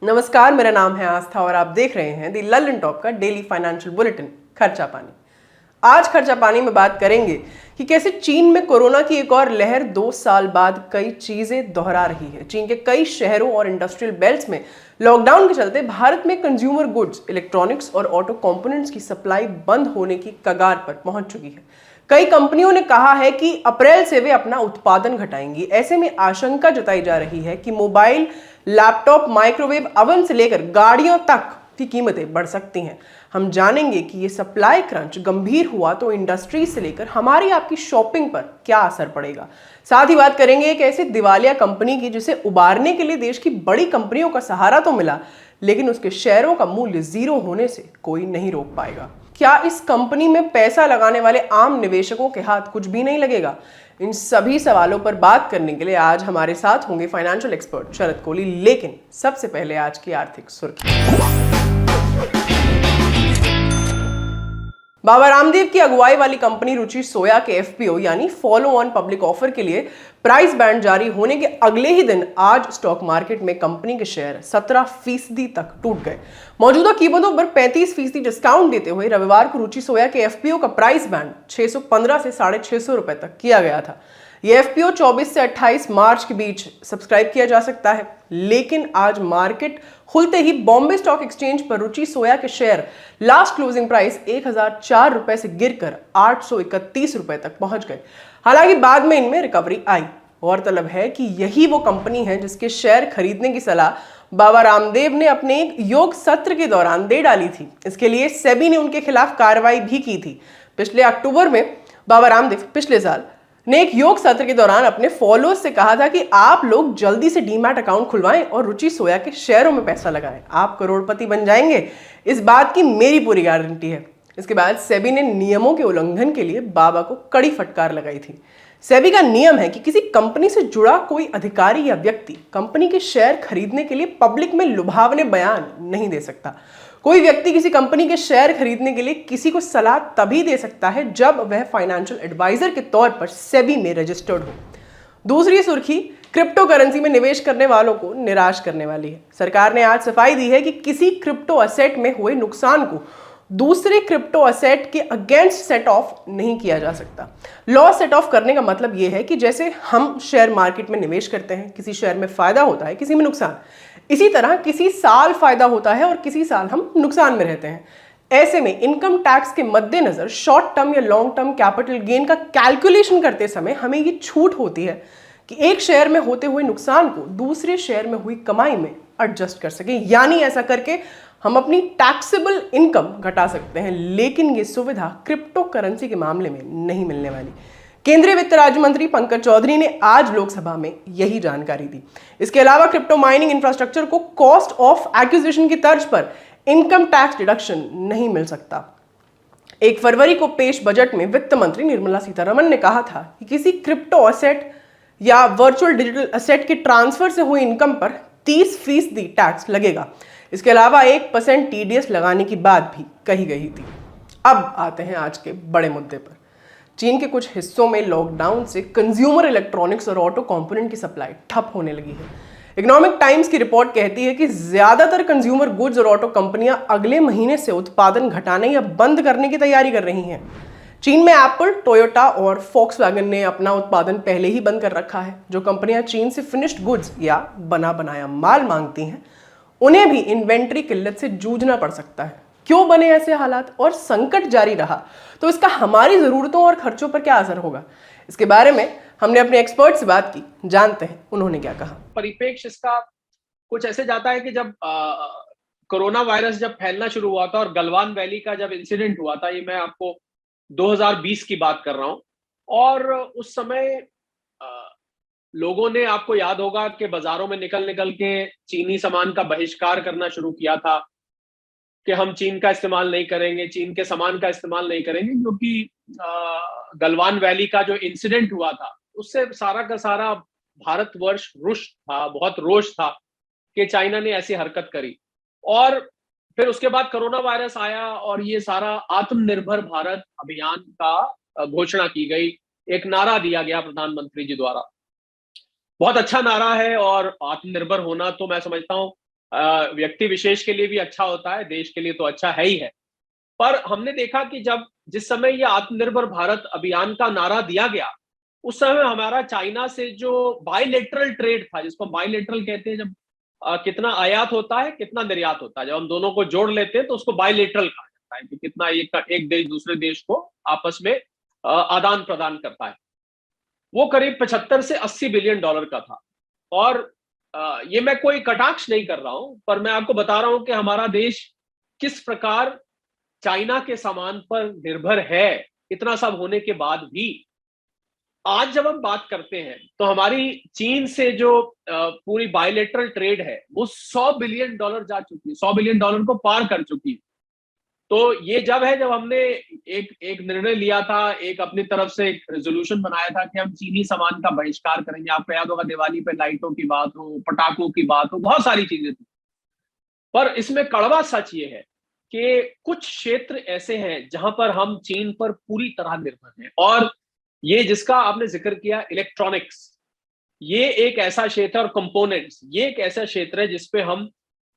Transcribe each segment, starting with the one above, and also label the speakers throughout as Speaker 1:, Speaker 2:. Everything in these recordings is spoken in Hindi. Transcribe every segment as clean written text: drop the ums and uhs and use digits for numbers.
Speaker 1: नमस्कार, मेरा नाम है आस्था और आप देख रहे हैं दी लल्लन टॉप का डेली फाइनेंशियल बुलेटिन खर्चा पानी। आज खर्चा पानी में बात करेंगे कि कैसे चीन में कोरोना की एक और लहर 2 साल बाद कई चीजें दोहरा रही है। चीन के कई शहरों और इंडस्ट्रियल बेल्ट्स में लॉकडाउन के चलते भारत में कंज्यूमर गुड्स, इलेक्ट्रॉनिक्स और ऑटो कंपोनेंट्स की सप्लाई बंद होने की कगार पर पहुंच चुकी है। कई कंपनियों ने कहा है कि अप्रैल से वे अपना उत्पादन घटाएंगी। ऐसे में आशंका जताई जा रही है कि मोबाइल, लैपटॉप, माइक्रोवेव अवन से लेकर गाड़ियों तक की कीमतें बढ़ सकती हैं। हम जानेंगे कि ये सप्लाई क्रंच गंभीर हुआ तो इंडस्ट्री से लेकर हमारी आपकी शॉपिंग पर क्या असर पड़ेगा। साथ ही बात करेंगे एक ऐसी दिवालिया कंपनी की जिसे उबारने के लिए देश की बड़ी कंपनियों का सहारा तो मिला, लेकिन उसके शेयरों का मूल्य जीरो होने से कोई नहीं रोक पाएगा। क्या इस कंपनी में पैसा लगाने वाले आम निवेशकों के हाथ कुछ भी नहीं लगेगा? इन सभी सवालों पर बात करने के लिए आज हमारे साथ होंगे फाइनेंशियल एक्सपर्ट शरद कोहली। लेकिन सबसे पहले आज की आर्थिक सुर्खी। बाबा रामदेव की अगुवाई वाली कंपनी रुचि सोया के एफपीओ यानी फॉलो ऑन पब्लिक ऑफर के लिए प्राइस बैंड जारी होने के अगले ही दिन आज स्टॉक मार्केट में कंपनी के शेयर 17% तक टूट गए। मौजूदा कीमतों पर 35% डिस्काउंट देते हुए रविवार को रुचि सोया के एफपीओ का प्राइस बैंड 615 से 650 रुपए तक किया गया था। यह एफपीओ 24 से 28 मार्च के बीच सब्सक्राइब किया जा सकता है, लेकिन आज मार्केट खुलते ही बॉम्बे स्टॉक एक्सचेंज पर रुचि सोया के शेयर लास्ट क्लोजिंग प्राइस 1004 रुपए से गिरकर 831 रुपए तक पहुंच गए। हालांकि बाद में इनमें रिकवरी आई। गौरतलब है कि यही वो कंपनी है जिसके शेयर खरीदने की सलाह बाबा रामदेव ने अपने एक योग सत्र के दौरान दे डाली थी। इसके लिए सेबी ने उनके खिलाफ कार्रवाई भी की थी। पिछले अक्टूबर में बाबा रामदेव पिछले साल ने एक योग सत्र के दौरान अपने फॉलोअर्स से कहा था कि आप लोग जल्दी से डीमैट अकाउंट खुलवाएं और रुचि सोया के शेयरों में पैसा लगाएं, आप करोड़पति बन जाएंगे, इस बात की मेरी पूरी गारंटी है। इसके बाद सेबी ने नियमों के उल्लंघन के लिए बाबा को कड़ी फटकार लगाई थी। सेबी का नियम है कि किसी कंपनी से जुड़ा कोई अधिकारी या व्यक्ति कंपनी के शेयर खरीदने के लिए पब्लिक में लुभावने बयान नहीं दे सकता। कोई व्यक्ति किसी कंपनी के शेयर खरीदने के लिए किसी को सलाह तभी दे सकता है जब वह फाइनेंशियल एडवाइजर के तौर पर सेबी में रजिस्टर्ड हो। दूसरी सुर्खी क्रिप्टो करेंसी में निवेश करने वालों को निराश करने वाली है। सरकार ने आज सफाई दी है कि किसी क्रिप्टो एसेट में हुए नुकसान को दूसरे क्रिप्टो एसेट के अगेंस्ट सेट ऑफ नहीं किया जा सकता। लॉस सेट ऑफ करने का मतलब यह है कि जैसे हम शेयर मार्केट में निवेश करते हैं, किसी शेयर में फायदा होता है, किसी में नुकसान, इसी तरह किसी साल फायदा होता है और किसी साल हम नुकसान में रहते हैं। ऐसे में इनकम टैक्स के मद्देनजर शॉर्ट टर्म या लॉन्ग टर्म कैपिटल गेन का कैलकुलेशन करते समय हमें ये छूट होती है कि एक शेयर में होते हुए नुकसान को दूसरे शेयर में हुई कमाई में एडजस्ट कर सके। यानी ऐसा करके हम अपनी टैक्सेबल इनकम घटा सकते हैं, लेकिन ये सुविधा क्रिप्टो करेंसी के मामले में नहीं मिलने वाली। केंद्रीय वित्त राज्य मंत्री पंकज चौधरी ने आज लोकसभा में यही जानकारी दी। इसके अलावा क्रिप्टो माइनिंग इंफ्रास्ट्रक्चर को कॉस्ट ऑफ एक्विजिशन की तर्ज पर इनकम टैक्स डिडक्शन नहीं मिल सकता। 1 फरवरी को पेश बजट में वित्त मंत्री निर्मला सीतारमण ने कहा था कि किसी क्रिप्टो एसेट या वर्चुअल डिजिटल एसेट के ट्रांसफर से हुई इनकम पर 30% टैक्स लगेगा। इसके अलावा 1% टीडीएस लगाने की बात भी कही गई थी। अब आते हैं आज के बड़े मुद्दे पर। चीन के कुछ हिस्सों में लॉकडाउन से कंज्यूमर इलेक्ट्रॉनिक्स और ऑटो कंपोनेंट की सप्लाई ठप होने लगी है। इकोनॉमिक टाइम्स की रिपोर्ट कहती है कि ज्यादातर कंज्यूमर गुड्स और ऑटो कंपनियां अगले महीने से उत्पादन घटाने या बंद करने की तैयारी कर रही हैं। चीन में एप्पल, टोयोटा और फॉक्सवैगन ने अपना उत्पादन पहले ही बंद कर रखा है। जो कंपनियां चीन से फिनिश्ड गुड्स या बना बनाया माल मांगती हैं, उन्हें भी इन्वेंट्री किल्लत से जूझना पड़ सकता है। क्यों बने ऐसे हालात और संकट जारी रहा तो इसका हमारी जरूरतों और खर्चों पर क्या असर होगा? इसके बारे में हमने अपने एक्सपर्ट से बात की, जानते हैं उन्होंने क्या कहा।
Speaker 2: परिप्रेक्ष्य इसका कुछ ऐसे जाता है कि जब कोरोना वायरस जब फैलना शुरू हुआ था और गलवान वैली का जब इंसिडेंट हुआ था, ये मैं आपको 2020 की बात कर रहा हूं, और उस समय लोगों ने, आपको याद होगा कि बाजारों में निकल निकल के चीनी सामान का बहिष्कार करना शुरू किया था कि हम चीन का इस्तेमाल नहीं करेंगे, चीन के सामान का इस्तेमाल नहीं करेंगे, क्योंकि गलवान वैली का जो इंसिडेंट हुआ था उससे सारा का सारा भारतवर्ष रुष्ट था, बहुत रोष था कि चाइना ने ऐसी हरकत करी। और फिर उसके बाद कोरोना वायरस आया और ये सारा आत्मनिर्भर भारत अभियान का घोषणा की गई, एक नारा दिया गया प्रधानमंत्री जी द्वारा। बहुत अच्छा नारा है और आत्मनिर्भर होना तो मैं समझता हूं व्यक्ति विशेष के लिए भी अच्छा होता है, देश के लिए तो अच्छा है ही है। पर हमने देखा कि जब जिस समय ये आत्मनिर्भर भारत अभियान का नारा दिया गया, उस समय हमारा चाइना से जो बायलैटरल ट्रेड था, जिसको बायलैटरल कहते हैं, जब कितना आयात होता है कितना निर्यात होता है, जब हम दोनों को जोड़ लेते हैं तो उसको बायलैटरल कहा जाता है कि कितना एक देश दूसरे देश को आपस में आदान प्रदान करता है। वो करीब 75 से 80 बिलियन डॉलर का था। और ये मैं कोई कटाक्ष नहीं कर रहा हूं, पर मैं आपको बता रहा हूं कि हमारा देश किस प्रकार चाइना के सामान पर निर्भर है। इतना सब होने के बाद भी आज जब हम बात करते हैं तो हमारी चीन से जो पूरी बायलैटरल ट्रेड है वो 100 बिलियन डॉलर जा चुकी है, 100 बिलियन डॉलर को पार कर चुकी है। तो ये जब है जब हमने एक एक निर्णय लिया था, एक अपनी तरफ से एक रेजोल्यूशन बनाया था कि हम चीनी सामान का बहिष्कार करेंगे। आपको याद होगा दिवाली पे लाइटों की बात हो, पटाखों की बात हो, बहुत सारी चीजें थी। पर इसमें कड़वा सच ये है कि कुछ क्षेत्र ऐसे हैं जहां पर हम चीन पर पूरी तरह निर्भर हैं। और ये जिसका आपने जिक्र किया, इलेक्ट्रॉनिक्स, ये एक ऐसा क्षेत्र, और कंपोनेंट्स, ये एक ऐसा क्षेत्र है जिसपे हम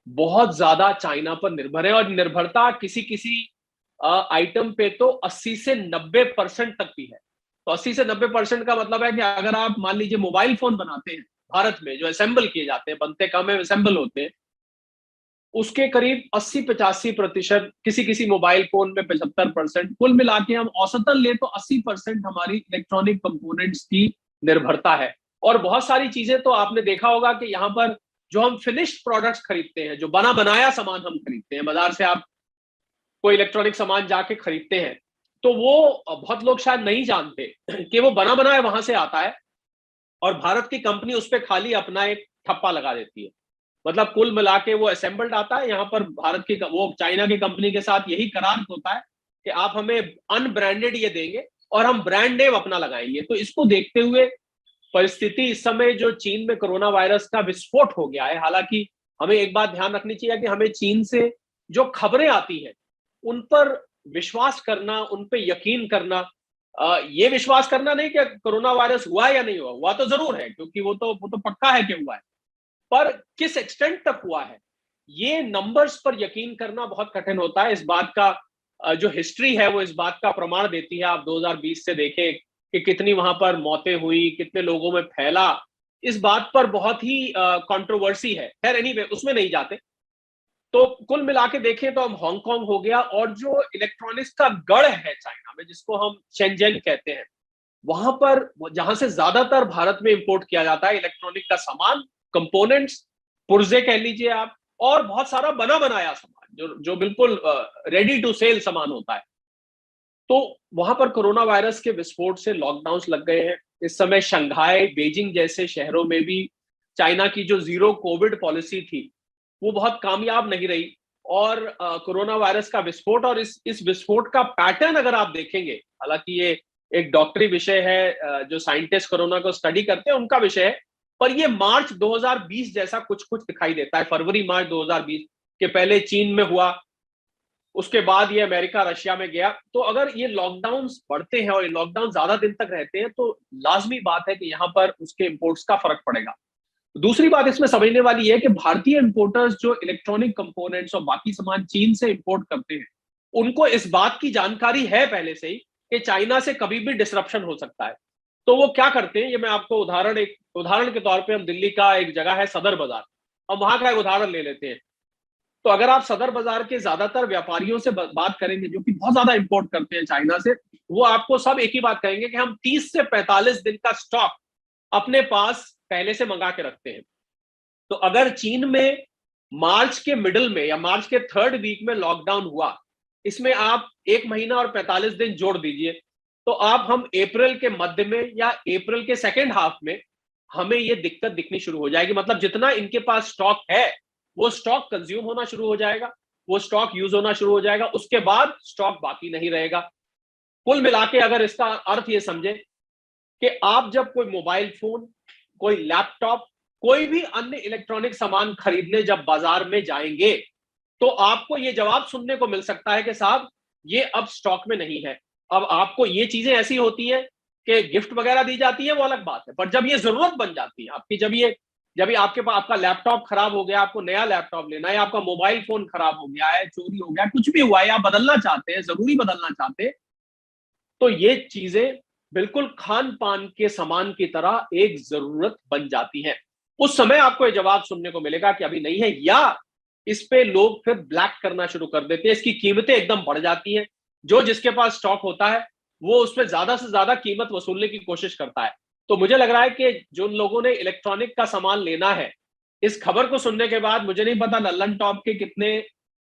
Speaker 2: बहुत ज्यादा चाइना पर निर्भर है। और निर्भरता किसी किसी आइटम पे तो 80 से 90% तक भी है। तो 80 से 90% का मतलब है कि अगर आप मान लीजिए मोबाइल फोन बनाते हैं भारत में, जो असेंबल किए जाते हैं, बनते कम है, असेंबल होते हैं, उसके करीब 80-85%, किसी किसी मोबाइल फोन में 75%, कुल मिला के हम औसतन ले तो 80% हमारी इलेक्ट्रॉनिक कंपोनेंट्स की निर्भरता है। और बहुत सारी चीजें तो आपने देखा होगा कि यहाँ पर जो हम फिनिश्ड प्रोडक्ट्स खरीदते हैं, जो बना बनाया सामान हम खरीदते हैं बाजार से, आप कोई इलेक्ट्रॉनिक सामान जाके खरीदते हैं तो वो बहुत लोग शायद नहीं जानते कि वो बना बनाया वहां से आता है और भारत की कंपनी उस पर खाली अपना एक ठप्पा लगा देती है। मतलब कुल मिला के वो असेंबल्ड आता है यहाँ पर, भारत की वो चाइना की कंपनी के साथ यही करार होता है कि आप हमें अनब्रांडेड ये देंगे और हम ब्रांड नेम अपना लगाएंगे। तो इसको देखते हुए परिस्थिति इस समय जो चीन में कोरोना वायरस का विस्फोट हो गया है, हालांकि हमें एक बात ध्यान रखनी चाहिए कि हमें चीन से जो खबरें आती हैं उन पर विश्वास करना, उन पर यकीन करना, ये विश्वास करना नहीं कि कोरोना वायरस हुआ या नहीं हुआ, हुआ तो जरूर है क्योंकि वो तो पक्का है कि हुआ है, पर किस एक्सटेंट तक हुआ है ये नंबर्स पर यकीन करना बहुत कठिन होता है। इस बात का जो हिस्ट्री है वो इस बात का प्रमाण देती है। आप 2020 से देखें कि कितनी वहां पर मौतें हुई, कितने लोगों में फैला, इस बात पर बहुत ही कंट्रोवर्सी है। खैर एनीवे उसमें नहीं जाते। तो कुल मिला के देखें तो हम हांगकांग हो गया, और जो इलेक्ट्रॉनिक्स का गढ़ है चाइना में जिसको हम शेंजन कहते हैं, वहां पर जहां से ज्यादातर भारत में इंपोर्ट किया जाता है इलेक्ट्रॉनिक का सामान, कंपोनेंट्स, पुर्जे कह लीजिए आप, और बहुत सारा बना बनाया सामान जो जो बिल्कुल रेडी टू सेल सामान होता है। तो वहां पर कोरोना वायरस के विस्फोट से लॉकडाउन्स लग गए हैं। इस समय शंघाई, बीजिंग जैसे शहरों में भी चाइना की जो जीरो कोविड पॉलिसी थी वो बहुत कामयाब नहीं रही, और कोरोना वायरस का विस्फोट, और इस विस्फोट का पैटर्न अगर आप देखेंगे, हालांकि ये एक डॉक्टरी विषय है, जो साइंटिस्ट कोरोना को स्टडी करते हैं उनका विषय है, पर ये मार्च 2020 जैसा कुछ कुछ दिखाई देता है। फरवरी मार्च 2020 के पहले चीन में हुआ, उसके बाद ये अमेरिका रशिया में गया। तो अगर ये लॉकडाउन बढ़ते हैं और ये लॉकडाउन ज्यादा दिन तक रहते हैं तो लाजमी बात है कि यहाँ पर उसके इंपोर्ट्स का फर्क पड़ेगा। दूसरी बात इसमें समझने वाली है कि भारतीय इंपोर्टर्स जो इलेक्ट्रॉनिक कंपोनेंट्स और बाकी सामान चीन से इंपोर्ट करते हैं, उनको इस बात की जानकारी है पहले से ही कि चाइना से कभी भी डिसरप्शन हो सकता है। तो वो क्या करते हैं, ये मैं आपको एक उदाहरण के तौर पे, हम दिल्ली का एक जगह है सदर बाजार, हम वहां का एक उदाहरण ले लेते हैं। तो अगर आप सदर बाजार के ज्यादातर व्यापारियों से बात करेंगे जो कि बहुत ज्यादा इंपोर्ट करते हैं चाइना से, वो आपको सब एक ही बात कहेंगे कि हम 30 से 45 दिन का स्टॉक अपने पास पहले से मंगा के रखते हैं। तो अगर चीन में मार्च के मिडिल में या मार्च के थर्ड वीक में लॉकडाउन हुआ, इसमें आप 1 महीना और 45 दिन जोड़ दीजिए, तो आप हम अप्रैल के मध्य में या अप्रैल के सेकेंड हाफ में हमें ये दिक्कत दिखनी शुरू हो जाएगी। मतलब जितना इनके पास स्टॉक है वो स्टॉक कंज्यूम होना शुरू हो जाएगा, वो स्टॉक यूज होना शुरू हो जाएगा, उसके बाद स्टॉक बाकी नहीं रहेगा। कुल मिला के अगर इसका अर्थ ये समझे कि आप जब कोई मोबाइल फोन, कोई लैपटॉप, कोई भी अन्य इलेक्ट्रॉनिक सामान खरीदने जब बाजार में जाएंगे तो आपको ये जवाब सुनने को मिल सकता है कि साहब ये अब स्टॉक में नहीं है। अब आपको ये चीजें ऐसी होती है कि गिफ्ट वगैरह दी जाती है वो अलग बात है, पर जब ये जरूरत बन जाती है आपकी, जब ये जब भी आपका लैपटॉप खराब हो गया, आपको नया लैपटॉप लेना है, आपका मोबाइल फोन खराब हो गया है, चोरी हो गया, कुछ भी हुआ है, आप बदलना चाहते हैं, जरूरी बदलना चाहते हैं, तो ये चीजें बिल्कुल खान पान के सामान की तरह एक जरूरत बन जाती है। उस समय आपको ये जवाब सुनने को मिलेगा कि अभी नहीं है, या इस पे लोग फिर ब्लैक करना शुरू कर देते हैं, इसकी कीमतें एकदम बढ़ जाती हैं। जो जिसके पास स्टॉक होता है वो उस पर ज्यादा से ज्यादा कीमत वसूलने की कोशिश करता है। तो मुझे लग रहा है कि जो लोगों ने इलेक्ट्रॉनिक का सामान लेना है, इस खबर को सुनने के बाद, मुझे नहीं पता लल्लन टॉप के कितने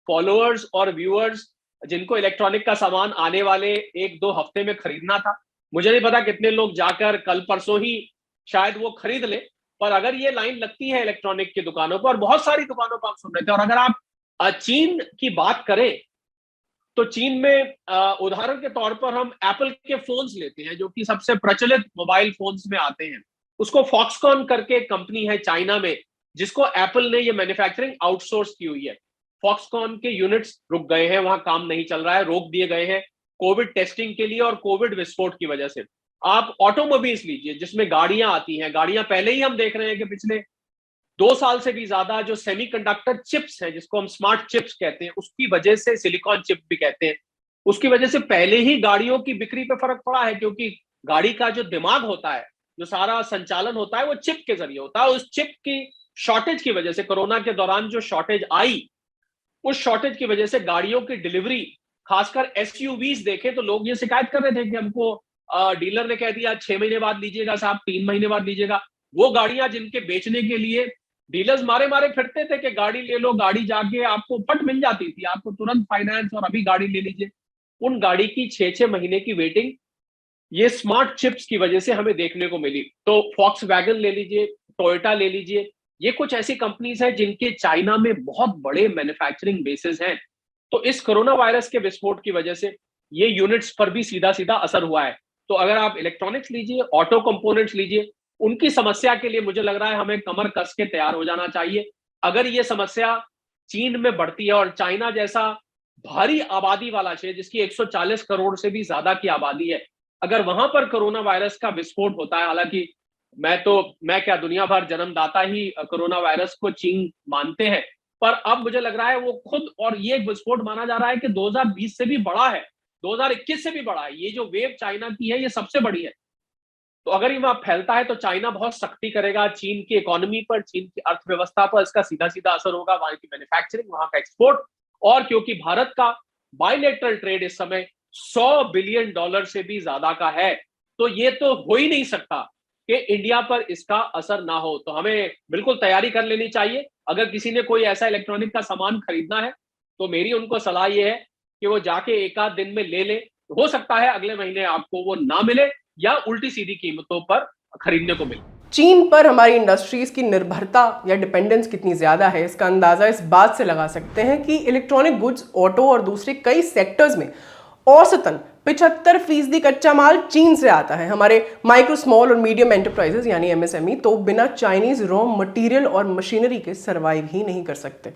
Speaker 2: फॉलोअर्स और व्यूअर्स जिनको इलेक्ट्रॉनिक का सामान आने वाले 1-2 हफ्ते में खरीदना था, मुझे नहीं पता कितने लोग जाकर कल परसों ही शायद वो खरीद ले। पर अगर ये लाइन लगती है इलेक्ट्रॉनिक की दुकानों पर, और बहुत सारी दुकानों पर आप सुन रहे थे, और अगर आप चीन की बात करें तो चीन में उदाहरण के तौर पर हम एप्पल के फोन्स लेते हैं जो कि सबसे प्रचलित मोबाइल फोन्स में आते हैं। उसको फॉक्सकॉन करके एक कंपनी है चाइना में, जिसको एप्पल ने ये मैन्युफैक्चरिंग आउटसोर्स की हुई है। फॉक्सकॉन के यूनिट्स रुक गए हैं, वहां काम नहीं चल रहा है, रोक दिए गए हैं कोविड टेस्टिंग के लिए और कोविड विस्फोट की वजह से। आप ऑटोमोबाइल्स लीजिए जिसमें गाड़ियां आती हैं, गाड़ियां पहले ही हम देख रहे हैं कि पिछले 2 साल से भी ज्यादा जो सेमीकंडक्टर चिप्स हैं, जिसको हम स्मार्ट चिप्स कहते हैं, उसकी वजह से, सिलिकॉन चिप भी कहते हैं, उसकी वजह से पहले ही गाड़ियों की बिक्री पे फर्क पड़ा है। क्योंकि गाड़ी का जो दिमाग होता है, जो सारा संचालन होता है, वो चिप के जरिए होता है। उस चिप की शॉर्टेज की वजह से, कोरोना के दौरान जो शॉर्टेज आई, उस शॉर्टेज की वजह से गाड़ियों की डिलीवरी, खासकर एसयूवीज देखे तो लोग ये शिकायत कर रहे थे कि हमको डीलर ने कह दिया 6 महीने बाद लीजिएगा साहब, 3 महीने बाद लीजिएगा। वो गाड़ियां जिनके बेचने के लिए डीलर्स मारे मारे फिरते थे कि गाड़ी ले लो, गाड़ी जाके आपको फट मिल जाती थी, आपको तुरंत फाइनेंस और अभी गाड़ी ले लीजिए, उन गाड़ी की 6-6 महीने की वेटिंग ये स्मार्ट चिप्स की वजह से हमें देखने को मिली। तो फॉक्स वैगन ले लीजिए, टोयोटा ले लीजिए, ये कुछ ऐसी कंपनीज हैं जिनके चाइना में बहुत बड़े मैन्युफैक्चरिंग बेसिस हैं। तो इस कोरोना वायरस के विस्फोट की वजह से ये यूनिट्स पर भी सीधा सीधा असर हुआ है। तो अगर आप इलेक्ट्रॉनिक्स लीजिए, ऑटो कंपोनेंट्स लीजिए, उनकी समस्या के लिए मुझे लग रहा है हमें कमर कस के तैयार हो जाना चाहिए। अगर ये समस्या चीन में बढ़ती है, और चाइना जैसा भारी आबादी वाला क्षेत्र जिसकी 140 करोड़ से भी ज्यादा की आबादी है, अगर वहां पर कोरोना वायरस का विस्फोट होता है, हालांकि मैं क्या, दुनिया भर जन्मदाता ही कोरोना वायरस को चीन मानते हैं, पर अब मुझे लग रहा है वो खुद, और ये विस्फोट माना जा रहा है कि 2020 से भी बड़ा है, 2021 से भी बड़ा है। ये जो वेव चाइना की है, ये सबसे बड़ी है। तो अगर ये वहां फैलता है तो चाइना बहुत सख्ती करेगा चीन की इकोनॉमी पर, चीन की अर्थव्यवस्था पर, इसका सीधा सीधा असर होगा, वहां की मैन्युफैक्चरिंग, वहां का एक्सपोर्ट। और क्योंकि भारत का बायलेटरल ट्रेड इस समय $100 बिलियन से भी ज्यादा का है, तो ये तो हो ही नहीं सकता कि इंडिया पर इसका असर ना हो। तो हमें बिल्कुल तैयारी कर लेनी चाहिए। अगर किसी ने कोई ऐसा इलेक्ट्रॉनिक का सामान खरीदना है तो मेरी उनको सलाह ये है कि वो जाके एक आध दिन में ले ले। हो सकता है अगले महीने आपको वो ना मिले या उल्टी सीधी कीमतों पर खरीदने को मिले।
Speaker 1: चीन पर हमारी इंडस्ट्रीज की निर्भरता या डिपेंडेंस कितनी ज़्यादा है, इसका अंदाज़ा इस बात से लगा सकते हैं कि इलेक्ट्रॉनिक गुड्स, ऑटो और दूसरे कई सेक्टर्स में औसतन 75% कच्चा माल चीन से आता है। हमारे माइक्रो, स्मॉल और मीडियम एंटरप्राइजेस यानी एमएसएमई तो बिना चाइनीज रॉ मटेरियल और मशीनरी के सर्वाइव ही नहीं कर सकते।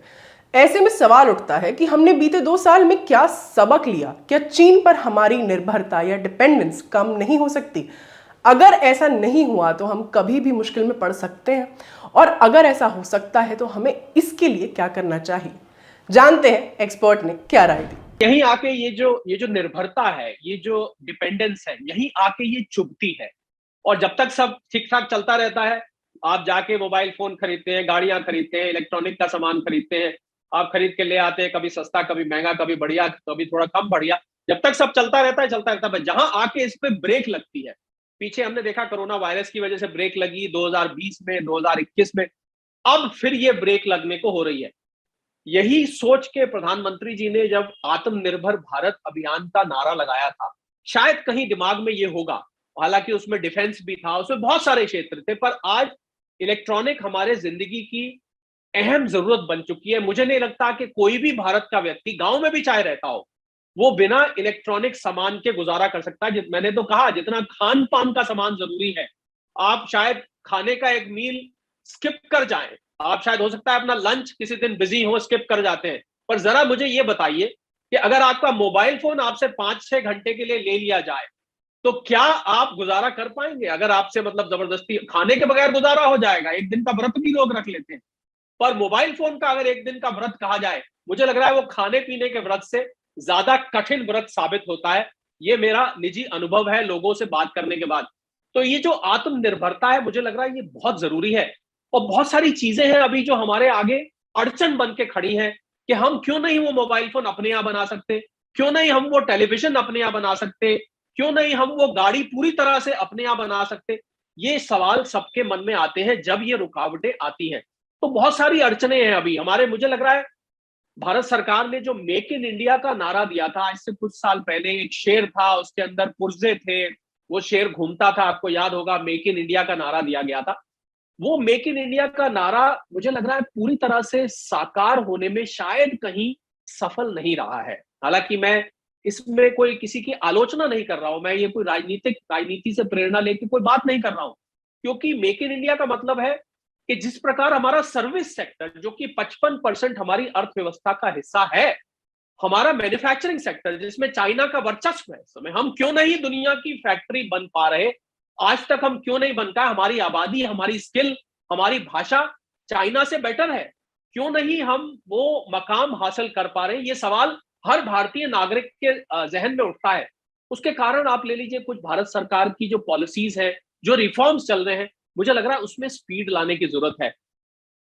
Speaker 1: ऐसे में सवाल उठता है कि हमने बीते 2 साल में क्या सबक लिया? क्या चीन पर हमारी निर्भरता या डिपेंडेंस कम नहीं हो सकती? अगर ऐसा नहीं हुआ तो हम कभी भी मुश्किल में पड़ सकते हैं, और अगर ऐसा हो सकता है तो हमें इसके लिए क्या करना चाहिए? जानते हैं एक्सपर्ट ने क्या राय दी।
Speaker 2: यहीं आके ये जो निर्भरता है, ये जो डिपेंडेंस है, यहीं आके ये चुभती है। और जब तक सब ठीक ठाक चलता रहता है, आप जाके मोबाइल फोन खरीदते हैं, गाड़ियां खरीदते हैं, इलेक्ट्रॉनिक का सामान खरीदते हैं, आप खरीद के ले आते हैं, कभी सस्ता, कभी महंगा, कभी बढ़िया, कभी थोड़ा कम बढ़िया। जब तक सब चलता रहता है, चलता रहता है, जहां आके इस पे ब्रेक लगती है, पीछे हमने देखा कोरोना वायरस की वजह से ब्रेक लगी 2020 में, 2021 में, अब फिर ये ब्रेक लगने को हो रही है। यही सोच के प्रधानमंत्री जी ने जब आत्मनिर्भर भारत अभियान का नारा लगाया था, शायद कहीं दिमाग में ये होगा, हालांकि उसमें डिफेंस भी था, उसमें बहुत सारे क्षेत्र थे, पर आज इलेक्ट्रॉनिक हमारे जिंदगी की अहम जरूरत बन चुकी है। मुझे नहीं लगता कि कोई भी भारत का व्यक्ति, गांव में भी चाहे रहता हो, वो बिना इलेक्ट्रॉनिक सामान के गुजारा कर सकता है। मैंने तो कहा जितना खान पान का सामान जरूरी है, आप शायद खाने का एक मील स्किप कर जाएं, आप शायद हो सकता है अपना लंच किसी दिन बिजी हो, स्किप कर जाते हैं, पर जरा मुझे ये बताइए कि अगर आपका मोबाइल फोन आपसे 5-6 घंटे के लिए ले लिया जाए, तो क्या आप गुजारा कर पाएंगे? अगर आपसे मतलब जबरदस्ती खाने के बगैर गुजारा हो जाएगा, एक दिन का व्रत भी लोग रख लेते हैं, पर मोबाइल फोन का अगर एक दिन का व्रत कहा जाए, मुझे लग रहा है वो खाने पीने के व्रत से ज्यादा कठिन व्रत साबित होता है। ये मेरा निजी अनुभव है लोगों से बात करने के बाद। तो ये जो आत्मनिर्भरता है, मुझे लग रहा है ये बहुत जरूरी है। और बहुत सारी चीजें हैं अभी जो हमारे आगे अड़चन बन के खड़ी हैं कि हम क्यों नहीं वो मोबाइल फोन अपने यहाँ बना सकते, क्यों नहीं हम वो टेलीविजन अपने यहाँ बना सकते, क्यों नहीं हम वो गाड़ी पूरी तरह से अपने यहाँ बना सकते। ये सवाल सबके मन में आते हैं जब ये रुकावटें आती हैं। तो बहुत सारी अड़चने हैं अभी हमारे। मुझे लग रहा है भारत सरकार ने जो मेक इन इंडिया का नारा दिया था आज से कुछ साल पहले, एक शेर था उसके अंदर पुर्जे थे, वो शेर घूमता था, आपको याद होगा, मेक इन इंडिया का नारा दिया गया था। वो मेक इन इंडिया का नारा मुझे लग रहा है पूरी तरह से साकार होने में शायद कहीं सफल नहीं रहा है। हालांकि मैं इसमें कोई किसी की आलोचना नहीं कर रहा हूं, मैं ये कोई राजनीति से प्रेरणा लेकर कोई बात नहीं कर रहा हूं, क्योंकि मेक इन इंडिया का मतलब है कि जिस प्रकार हमारा सर्विस सेक्टर, जो कि 55% हमारी अर्थव्यवस्था का हिस्सा है, हमारा मैन्युफैक्चरिंग सेक्टर जिसमें चाइना का वर्चस्व है, समय हम क्यों नहीं दुनिया की फैक्ट्री बन पा रहे, आज तक हम क्यों नहीं बन पाए, हमारी आबादी, हमारी स्किल, हमारी भाषा चाइना से बेटर है, क्यों नहीं हम वो मकाम हासिल कर पा रहे, ये सवाल हर भारतीय नागरिक के जहन में उठता है। उसके कारण आप ले लीजिए कुछ भारत सरकार की जो पॉलिसीज है, जो रिफॉर्म्स चल रहे हैं, मुझे लग रहा है उसमें स्पीड लाने की जरूरत है।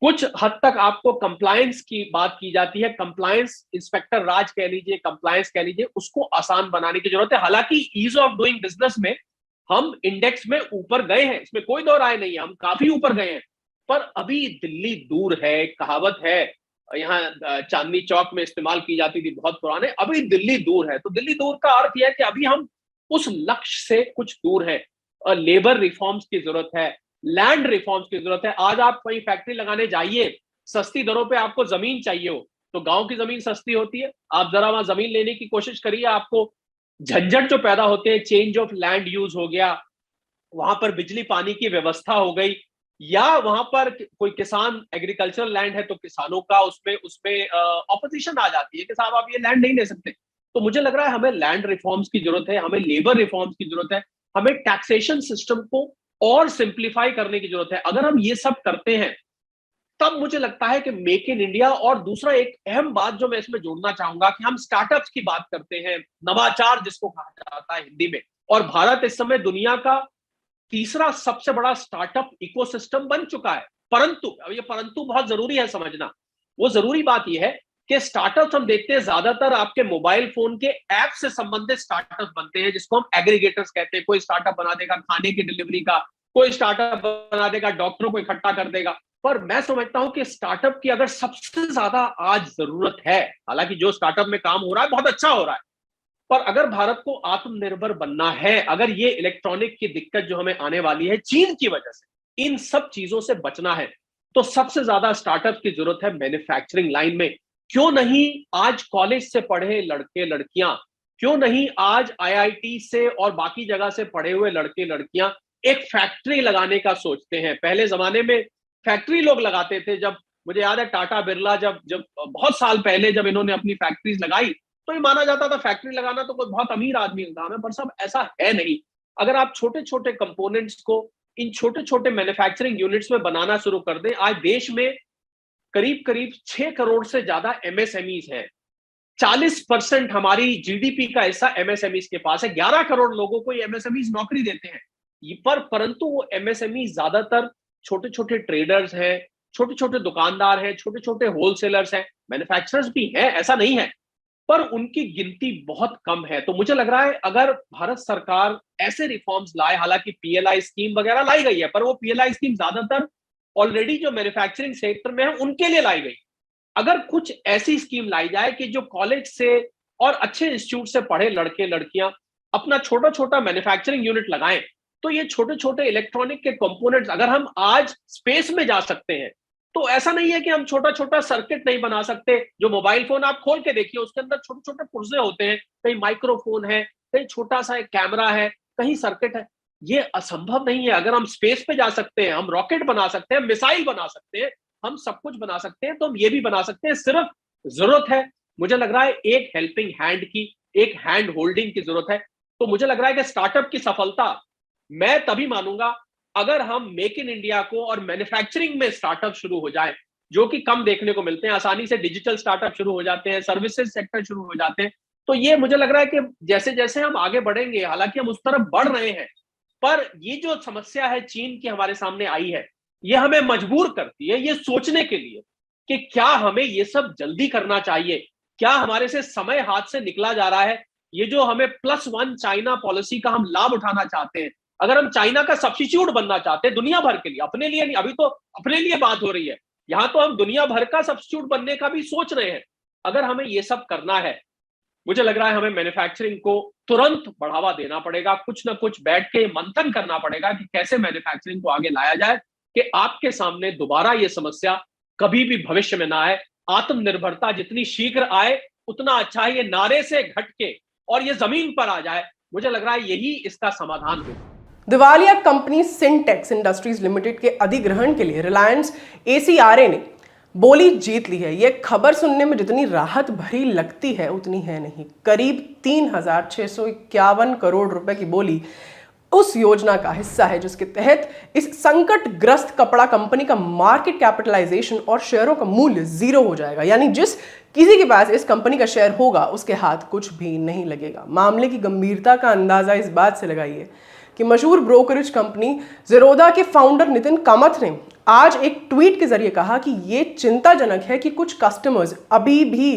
Speaker 2: कुछ हद तक आपको कंप्लायंस की बात की जाती है, कंप्लायंस इंस्पेक्टर राज कह लीजिए, कंप्लायंस कह लीजिए, उसको आसान बनाने की जरूरत है। हालांकि ईज ऑफ डूइंग बिजनेस में हम इंडेक्स में ऊपर गए हैं, इसमें कोई दो राय नहीं है, हम काफी ऊपर गए हैं, पर अभी दिल्ली दूर है। कहावत है यहाँ चांदनी चौक में इस्तेमाल की जाती थी बहुत पुराने, अभी दिल्ली दूर है। तो दिल्ली दूर का अर्थ यह है कि अभी हम उस लक्ष्य से कुछ दूर है। लेबर रिफॉर्म्स की जरूरत है, लैंड रिफॉर्म्स की जरूरत है। आज आप कहीं फैक्ट्री लगाने जाइए, सस्ती दरों पे आपको जमीन चाहिए हो, तो गांव की जमीन सस्ती होती है, आप जरा वहां जमीन लेने की कोशिश करिए, आपको झंझट जो पैदा होते हैं, चेंज ऑफ लैंड यूज हो गया, वहां पर बिजली पानी की व्यवस्था हो गई, या वहां पर कोई किसान एग्रीकल्चरल लैंड है तो किसानों का उसमें उसमें ऑपोजिशन आ जाती है कि साहब आप ये लैंड नहीं ले सकते। तो मुझे लग रहा है हमें लैंड रिफॉर्म्स की जरूरत है, हमें लेबर रिफॉर्म्स की जरूरत है, हमें टैक्सेशन सिस्टम को और सिंप्लीफाई करने की जरूरत है। अगर हम ये सब करते हैं तब मुझे लगता है कि मेक इन इंडिया, और दूसरा एक अहम बात जो मैं इसमें जोड़ना चाहूंगा कि हम स्टार्टअप्स की बात करते हैं, नवाचार जिसको कहा जाता है हिंदी में, और भारत इस समय दुनिया का तीसरा सबसे बड़ा स्टार्टअप इकोसिस्टम बन चुका है। परंतु, अब ये परंतु बहुत जरूरी है समझना, वो जरूरी बात यह है कि स्टार्टअप्स हम देखते हैं ज्यादातर आपके मोबाइल फोन के ऐप से संबंधित स्टार्टअप बनते हैं, जिसको हम एग्रीगेटर्स कहते हैं। कोई स्टार्टअप बना देगा खाने की डिलीवरी का, कोई स्टार्टअप बना देगा डॉक्टरों को इकट्ठा कर देगा। पर मैं समझता हूं कि स्टार्टअप की अगर सबसे ज्यादा आज जरूरत है, हालांकि जो स्टार्टअप में काम हो रहा है बहुत अच्छा हो रहा है, पर अगर भारत को आत्मनिर्भर बनना है, अगर ये इलेक्ट्रॉनिक की दिक्कत जो हमें आने वाली है चीन की वजह से, इन सब चीजों से बचना है, तो सबसे ज्यादा स्टार्टअप की जरूरत है मैन्युफैक्चरिंग लाइन में। क्यों नहीं आज कॉलेज से पढ़े लड़के लड़कियां, क्यों नहीं आज आईआईटी से और बाकी जगह से पढ़े हुए लड़के लड़कियां एक फैक्ट्री लगाने का सोचते हैं। पहले जमाने में फैक्ट्री लोग लगाते थे, जब मुझे याद है टाटा बिरला जब जब बहुत साल पहले जब इन्होंने अपनी फैक्ट्रीज लगाई, तो ये माना जाता था फैक्ट्री लगाना तो कोई बहुत अमीर आदमी का काम है, पर सब ऐसा है नहीं। अगर आप छोटे छोटे कंपोनेंट्स को इन छोटे छोटे मैन्युफैक्चरिंग यूनिट्स में बनाना शुरू कर दें, आज देश में करीब करीब 6 करोड़ से ज्यादा एमएसएमईज हैं, 40% हमारी जीडीपी का हिस्सा एमएसएमईज के पास है, 11 करोड़ लोगों को ये एमएसएमईज नौकरी देते हैं। परंतु वो एमएसएमई ज्यादातर छोटे छोटे ट्रेडर्स हैं, छोटे छोटे दुकानदार हैं, छोटे छोटे होलसेलर्स हैं, मैन्युफैक्चरर्स भी हैं, ऐसा नहीं है, पर उनकी गिनती बहुत कम है। तो मुझे लग रहा है अगर भारत सरकार ऐसे रिफॉर्म्स लाए, हालांकि पीएलआई स्कीम वगैरह लाई गई है, पर वो पीएलआई स्कीम ज्यादातर ऑलरेडी जो मैन्युफैक्चरिंग सेक्टर में है उनके लिए लाई गई। अगर कुछ ऐसी स्कीम लाई जाए कि जो कॉलेज से और अच्छे इंस्टीट्यूट से पढ़े लड़के लड़कियां अपना छोटा छोटा मैन्युफैक्चरिंग यूनिट लगाएं, तो ये छोटे छोटे इलेक्ट्रॉनिक के कंपोनेंट्स, अगर हम आज स्पेस में जा सकते हैं, तो ऐसा नहीं है कि हम छोटा छोटा सर्किट नहीं बना सकते। जो मोबाइल फोन आप खोल के देखिए उसके अंदर छोटे छोटे पुर्जे होते हैं, कहीं माइक्रोफोन है, कहीं छोटा सा एक कैमरा है, कहीं सर्किट है। ये असंभव नहीं है। अगर हम स्पेस पे जा सकते हैं, हम रॉकेट बना सकते हैं, मिसाइल बना सकते हैं, हम सब कुछ बना सकते हैं, तो हम ये भी बना सकते हैं। सिर्फ जरूरत है, मुझे लग रहा है, एक हेल्पिंग हैंड की, एक हैंड होल्डिंग की जरूरत है। तो मुझे लग रहा है कि स्टार्टअप की सफलता मैं तभी मानूंगा अगर हम मेक इन इंडिया को और मैन्युफैक्चरिंग में स्टार्टअप शुरू हो जाए, जो कि कम देखने को मिलते हैं। आसानी से डिजिटल स्टार्टअप शुरू हो जाते हैं, सर्विसेज सेक्टर शुरू हो जाते हैं। तो ये मुझे लग रहा है कि जैसे जैसे हम आगे बढ़ेंगे, हालांकि हम उस तरफ बढ़ रहे हैं, पर ये जो समस्या है चीन की हमारे सामने आई है, ये हमें मजबूर करती है ये सोचने के लिए कि क्या हमें ये सब जल्दी करना चाहिए, क्या हमारे से समय हाथ से निकला जा रहा है। ये जो हमें +1 चाइना पॉलिसी का हम लाभ उठाना चाहते हैं, अगर हम चाइना का सब्स्टिट्यूट बनना चाहते हैं दुनिया भर के लिए, अपने लिए नहीं, अभी तो अपने लिए बात हो रही है, यहां तो हम दुनिया भर का सब्स्टिट्यूट बनने का भी सोच रहे हैं। अगर हमें ये सब करना है, मुझे लग रहा है हमें मैन्युफैक्चरिंग को तुरंत बढ़ावा देना पड़ेगा, कुछ ना कुछ बैठ के मंथन करना पड़ेगा कि कैसे मैन्युफैक्चरिंग को आगे लाया जाए कि आपके सामने दोबारा ये समस्या कभी भी भविष्य में ना आए। आत्मनिर्भरता जितनी शीघ्र आए उतना अच्छा है, ये नारे से घट के और ये जमीन पर आ जाए। मुझे लग रहा है यही इसका समाधान होगा।
Speaker 1: दिवालिया कंपनी सिंटेक्स इंडस्ट्रीज लिमिटेड के अधिग्रहण के लिए रिलायंस एसीआरए ने बोली जीत ली है। यह खबर सुनने में जितनी राहत भरी लगती है उतनी है नहीं। करीब 3,651 करोड़ रुपए की बोली उस योजना का हिस्सा है जिसके तहत इस संकटग्रस्त कपड़ा कंपनी का मार्केट कैपिटलाइजेशन और शेयरों का मूल्य 0 हो जाएगा। यानी जिस किसी के पास इस कंपनी का शेयर होगा उसके हाथ कुछ भी नहीं लगेगा। मामले की गंभीरता का अंदाजा इस बात से लगाइए कि मशहूर ब्रोकरेज कंपनी ज़ेरोधा के फाउंडर नितिन कामथ ने आज एक ट्वीट के जरिए कहा कि यह चिंताजनक है कि कुछ कस्टमर्स अभी भी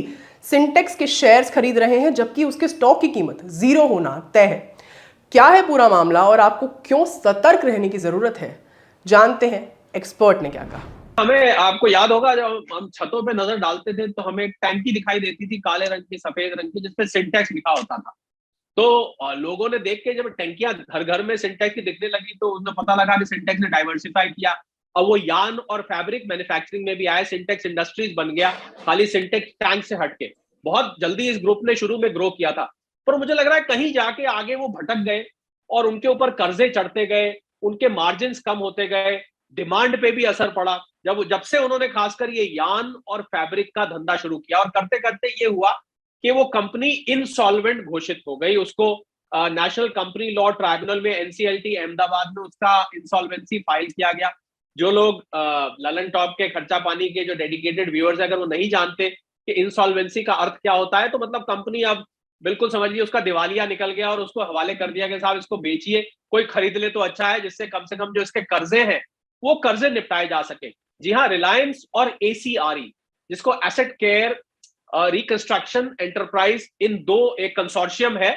Speaker 1: सिंटेक्स के शेयर्स खरीद रहे हैं जबकि उसके स्टॉक की कीमत 0 होना तय है। क्या है पूरा मामला और आपको क्यों सतर्क रहने की जरूरत है, जानते हैं एक्सपर्ट ने क्या कहा।
Speaker 2: हमें, आपको याद होगा जब हम छतों पे नजर डालते थे तो हमें एक टैंकी दिखाई देती थी काले रंग की, सफेद रंग की, जिसपे सिंटेक्स लिखा होता था। तो लोगों ने देख के जब टैंकियां घर घर में सिंटेक्स की दिखने लगी तो उन्हें पता लगा कि सिंटेक्स ने डाइवर्सिफाई किया। अब वो यान और फैब्रिक मैन्युफैक्चरिंग में भी आए, सिंटेक्स इंडस्ट्रीज बन गया, खाली सिंटेक्स टैंक से हटके। बहुत जल्दी इस ग्रुप ने शुरू में ग्रो किया था, पर मुझे लग रहा है कहीं जाके आगे वो भटक गए और उनके ऊपर कर्जे चढ़ते गए, उनके मार्जिन कम होते गए, डिमांड पे भी असर पड़ा। जब से उन्होंने खासकर ये यान और फैब्रिक का धंधा शुरू किया, और करते करते ये हुआ कि वो कंपनी इनसॉल्वेंट घोषित हो गई। उसको नेशनल कंपनी लॉ ट्राइब्यूनल में, एनसीएलटी अहमदाबाद में उसका इंसॉल्वेंसी फाइल किया गया। जो लोग ललन टॉप के खर्चा पानी के जो डेडिकेटेड व्यूअर्स है, अगर वो नहीं जानते कि इंसॉल्वेंसी का अर्थ क्या होता है, तो मतलब कंपनी अब बिल्कुल समझिए उसका दिवालिया निकल गया और उसको हवाले कर दिया कि साहब इसको बेचिए, कोई खरीद ले तो अच्छा है, जिससे कम से कम जो इसके कर्जे हैं वो कर्जे निपटाए जा सके। जी हाँ, रिलायंस और एसीआरई, जिसको एसेट केयर रिकंस्ट्रक्शन एंटरप्राइज, इन दो एक कंसोर्शियम है,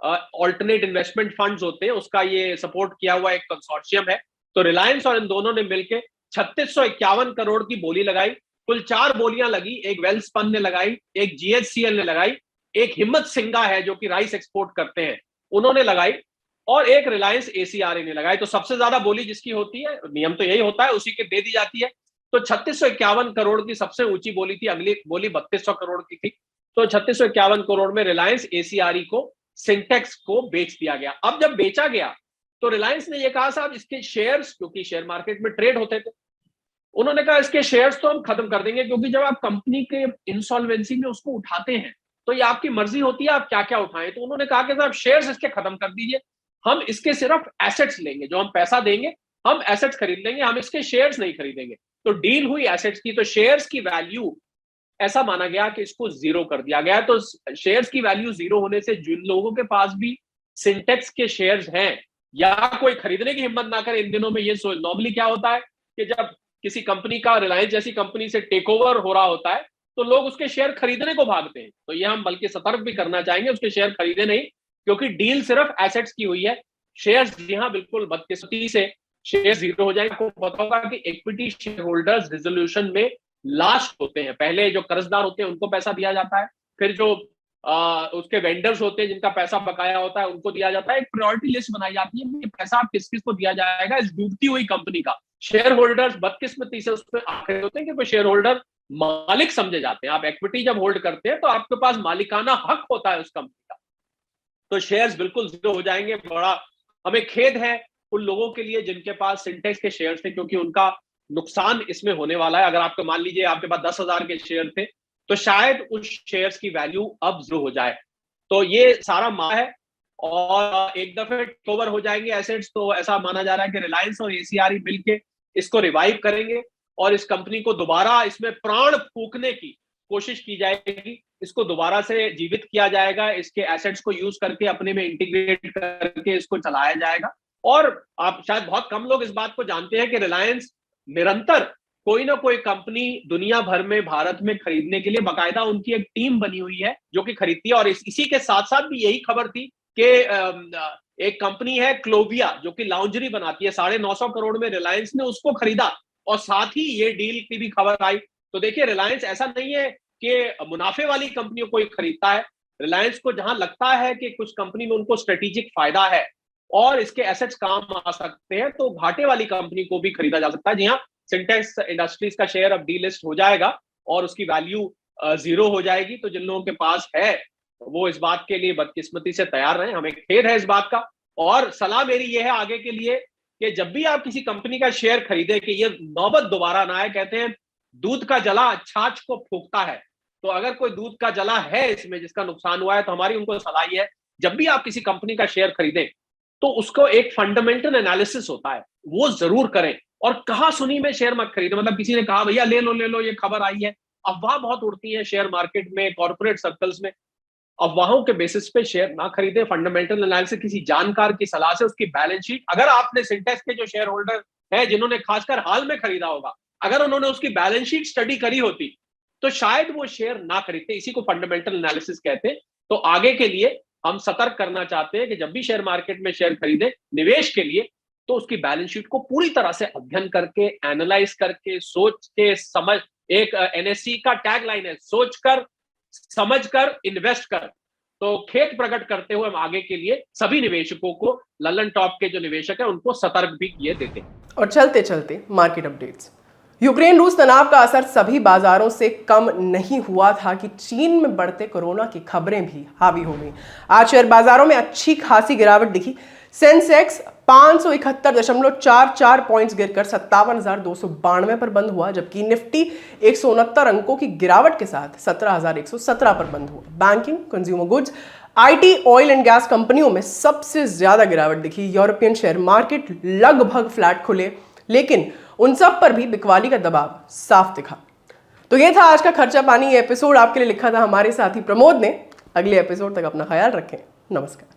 Speaker 2: ऑल्टरनेट इन्वेस्टमेंट फंड्स होते हैं, उसका ये सपोर्ट किया हुआ एक कंसोर्शियम है। तो रिलायंस और इन दोनों ने मिलकर 3651 करोड़ की बोली लगाई। कुल 4 बोलियां लगी, एक वेल्सपन ने लगाई, एक जीएचसीएल ने लगाई, एक हिम्मत सिंगा है जो कि राइस एक्सपोर्ट करते हैं, उन्होंने लगाई, और एक रिलायंस एसीआरए ने लगाई। तो सबसे ज्यादा बोली जिसकी होती है, नियम तो यही होता है, उसी के दे दी जाती है। तो 3651 करोड़ की सबसे ऊंची बोली थी, अगली बोली 3200 करोड़ की थी। तो 3651 करोड़ में रिलायंस एसीआरई को, सिंटेक्स को बेच दिया गया। अब जब बेचा गया तो रिलायंस ने यह कहा साहब इसके शेयर्स, क्योंकि शेयर मार्केट में ट्रेड होते थे, उन्होंने कहा इसके शेयर्स तो हम खत्म कर देंगे, क्योंकि जब आप कंपनी के इंसॉल्वेंसी में उसको उठाते हैं तो ये आपकी मर्जी होती है आप क्या क्या उठाएं। तो उन्होंने कहा कि साहब शेयर्स इसके खत्म कर दीजिए, हम इसके सिर्फ एसेट्स लेंगे, जो हम पैसा देंगे हम एसेट्स खरीद लेंगे, हम इसके शेयर्स नहीं खरीदेंगे। तो डील हुई एसेट्स की। तो शेयर्स की वैल्यू ऐसा माना गया कि इसको 0 कर दिया गया। तो शेयर्स की वैल्यू 0 होने से जिन लोगों के पास भी सिंटेक्स के शेयर्स हैं या कोई खरीदने की हिम्मत ना करे इन दिनों में, ये नॉर्मली क्या होता है कि जब किसी कंपनी का, रिलायंस जैसी कंपनी से टेक ओवर हो रहा होता है तो लोग उसके शेयर खरीदने को भागते हैं। तो ये हम बल्कि सतर्क भी करना चाहेंगे, उसके शेयर खरीदे नहीं, क्योंकि डील सिर्फ एसेट्स की हुई है। शेयर्स जी हाँ बिल्कुल बदकिस्मती से शेयर 0 हो जाएंगे। आपको पता होगा कि इक्विटी शेयर होल्डर्स रिजोल्यूशन में लास्ट होते हैं, पहले जो कर्जदार होते हैं उनको पैसा दिया जाता है, फिर जो उसके वेंडर्स होते हैं जिनका पैसा बकाया होता है उनको दिया जाता है। एक प्रायोरिटी लिस्ट बनाई जाती है, ये पैसा आप किस किस को दिया जाएगा इस डूबती हुई कंपनी का। शेयर होल्डर्स बदकिस्मती से उसमें आखिर होते हैं, क्योंकि शेयर होल्डर मालिक समझे जाते हैं। आप इक्विटी जब होल्ड करते हैं तो आपके पास मालिकाना हक होता है उस कंपनी का। तो शेयर्स बिल्कुल 0 हो जाएंगे। बड़ा हमें खेद है उन लोगों के लिए जिनके पास सिंटेक्स के शेयर्स थे, क्योंकि उनका नुकसान इसमें होने वाला है। अगर आपको मान लीजिए आपके पास 10,000 के शेयर थे तो शायद उस शेयर्स की वैल्यू अब 0 हो जाए। तो ये सारा मामला है। और एक दफे टेक ओवर हो जाएंगे एसेट्स, तो ऐसा माना जा रहा है कि रिलायंस और एसीआर मिलके इसको रिवाइव करेंगे और इस कंपनी को दोबारा इसमें प्राण फूंकने की कोशिश की जाएगी, इसको दोबारा से जीवित किया जाएगा, इसके एसेट्स को यूज करके अपने में इंटीग्रेट करके इसको चलाया जाएगा। और आप शायद बहुत कम लोग इस बात को जानते हैं कि रिलायंस निरंतर कोई ना कोई कंपनी दुनिया भर में, भारत में खरीदने के लिए बाकायदा उनकी एक टीम बनी हुई है जो कि खरीदती है। और इसी के साथ साथ भी यही खबर थी कि एक कंपनी है क्लोविया जो कि लाउंजरी बनाती है, 950 करोड़ में रिलायंस ने उसको खरीदा और साथ ही ये डील की भी खबर आई। तो देखिए, रिलायंस ऐसा नहीं है कि मुनाफे वाली कंपनियों को खरीदता है। रिलायंस को जहां लगता है कि कुछ कंपनी में उनको स्ट्रेटेजिक फायदा है और इसके एसेट्स काम आ सकते हैं, तो घाटे वाली कंपनी को भी खरीदा जा सकता है। जी हाँ, सिंटेक्स इंडस्ट्रीज का शेयर अब डीलिस्ट हो जाएगा और उसकी वैल्यू 0 हो जाएगी। तो जिन लोगों के पास है वो इस बात के लिए बदकिस्मती से तैयार रहे, हमें खेद है इस बात का। और सलाह मेरी यह है आगे के लिए कि जब भी आप किसी कंपनी का शेयर खरीदे कि ये नौबत दोबारा ना आए। कहते हैं दूध का जला छाछ को फूंकता है, तो अगर कोई दूध का जला है इसमें जिसका नुकसान हुआ है, तो हमारी उनको सलाह है जब भी आप किसी कंपनी का शेयर खरीदें तो उसको एक फंडामेंटल एनालिसिस होता है वो जरूर करें। और कहा सुनी में शेयर मत खरीदे, मतलब किसी ने कहा भैया ले लो ये खबर आई है, अफवाह बहुत उड़ती है शेयर मार्केट में, कॉर्पोरेट सर्कल्स में। अफवाहों के बेसिस पे शेयर ना खरीदे, फंडामेंटल एनालिसिस किसी जानकार की सलाह से, उसकी बैलेंस शीट, अगर आपने सिंटेक्स के जो शेयर होल्डर है जिन्होंने खासकर हाल में खरीदा होगा, अगर उन्होंने उसकी बैलेंस शीट स्टडी करी होती तो शायद वो शेयर ना खरीदते। इसी को फंडामेंटल एनालिसिस कहते हैं। तो आगे के लिए हम सतर्क करना चाहते हैं कि जब भी शेयर मार्केट में शेयर खरीदे निवेश के लिए, तो उसकी बैलेंस शीट को पूरी तरह से अध्ययन करके, एनालाइज करके, सोच के समझ, एक एनएससी का टैगलाइन है, सोचकर समझकर इन्वेस्ट कर। तो खेद प्रकट करते हुए हम आगे के लिए सभी निवेशकों को, ललन टॉप के जो निवेशक है उनको सतर्क भी किए देते हैं।
Speaker 1: और चलते चलते मार्केट अपडेट्स। यूक्रेन रूस तनाव का असर सभी बाजारों से कम नहीं हुआ था कि चीन में बढ़ते कोरोना की खबरें भी हावी हो गई। आज शेयर बाजारों में अच्छी खासी गिरावट दिखी। सेंसेक्स 571.44 पॉइंट्स गिरकर 57,292 पर बंद हुआ, जबकि निफ्टी 169 अंकों की गिरावट के साथ 17,117 पर बंद हुआ। Banking, consumer goods, IT, oil and gas कंपनियों में सबसे ज्यादा गिरावट दिखी। यूरोपियन शेयर मार्केट लगभग फ्लैट खुले, लेकिन उन सब पर भी बिकवाली का दबाव साफ दिखा। तो ये था आज का खर्चा पानी। ये एपिसोड आपके लिए लिखा था हमारे साथी प्रमोद ने। अगले एपिसोड तक अपना ख्याल रखें। नमस्कार।